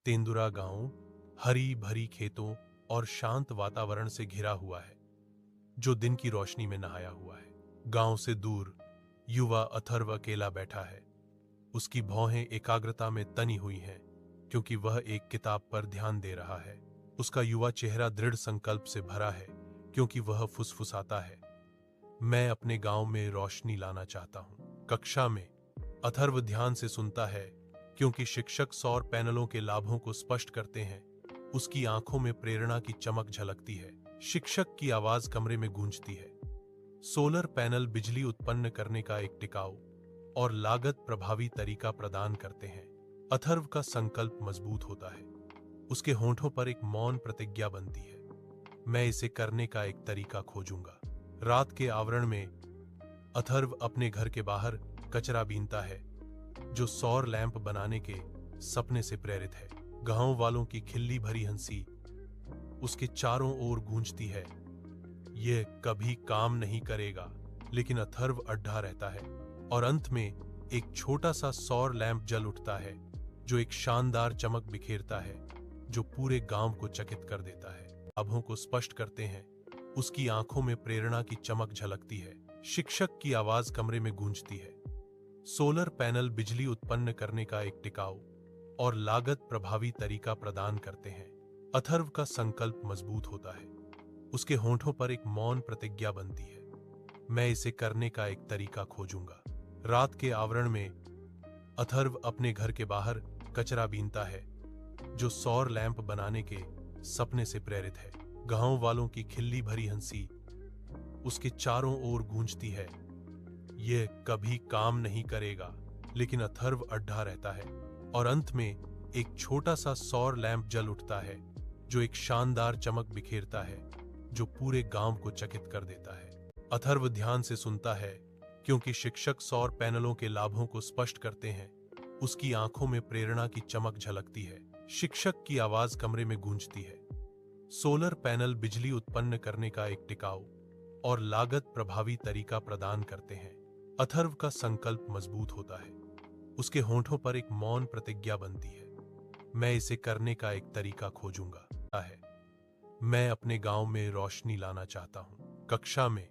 तेंदुरा गांव हरी भरी खेतों और शांत वातावरण से घिरा हुआ है, जो दिन की रोशनी में नहाया हुआ है। गांव से दूर युवा अथर्व अकेला बैठा है। उसकी भौहें एकाग्रता में तनी हुई हैं, क्योंकि वह एक किताब पर ध्यान दे रहा है। उसका युवा चेहरा दृढ़ संकल्प से भरा है, क्योंकि वह फुसफुसाता है, मैं अपने गांव में रोशनी लाना चाहता हूं। कक्षा में अथर्व ध्यान से सुनता है, क्योंकि शिक्षक सौर पैनलों के लाभों को स्पष्ट करते हैं। उसकी आंखों में प्रेरणा की चमक झलकती है। शिक्षक की आवाज कमरे में गूंजती है। सोलर पैनल बिजली उत्पन्न करने का एक टिकाऊ और लागत प्रभावी तरीका प्रदान करते हैं। अथर्व का संकल्प मजबूत होता है। उसके होंठों पर एक मौन प्रतिज्ञा बनती है, मैं इसे करने का एक तरीका खोजूंगा। रात के आवरण में अथर्व अपने घर के बाहर कचरा बीनता है, जो सौर लैंप बनाने के सपने से प्रेरित है। गांव वालों की खिल्ली भरी हंसी उसके चारों ओर गूंजती है। यह कभी काम नहीं करेगा, लेकिन अथर्व अड्डा रहता है, और अंत में एक छोटा सा सौर लैंप जल उठता है, जो एक शानदार चमक बिखेरता है, जो पूरे गांव को चकित कर देता है। लाभों को स्पष्ट करते हैं। उसकी आंखों में प्रेरणा की चमक झलकती है। शिक्षक की आवाज कमरे में गूंजती है। सोलर पैनल बिजली उत्पन्न करने का एक टिकाऊ और लागत प्रभावी तरीका प्रदान करते हैं। अथर्व का संकल्प मजबूत होता है। उसके होंठों पर एक मौन प्रतिज्ञा बनती है, मैं इसे करने का एक तरीका खोजूंगा। रात के आवरण में अथर्व अपने घर के बाहर कचरा बीनता है, जो सौर लैंप बनाने के सपने से प्रेरित है। गांव वालों की खिल्ली भरी हंसी उसके चारों ओर गूंजती है। यह कभी काम नहीं करेगा, लेकिन अथर्व अड्डा रहता है, और अंत में एक छोटा सा सौर लैंप जल उठता है, जो एक शानदार चमक बिखेरता है, जो पूरे गांव को चकित कर देता है। अथर्व ध्यान से सुनता है, क्योंकि शिक्षक सौर पैनलों के लाभों को स्पष्ट करते हैं। उसकी आंखों में प्रेरणा की चमक झलकती है। शिक्षक की आवाज कमरे में गूंजती है। सोलर पैनल बिजली उत्पन्न करने का एक टिकाऊ और लागत प्रभावी तरीका प्रदान करते हैं। अथर्व का संकल्प मजबूत होता है। उसके होंठों पर एक मौन प्रतिज्ञा बनती है, मैं इसे करने का एक तरीका खोजूंगा। मैं अपने गांव में रोशनी लाना चाहता हूं। कक्षा में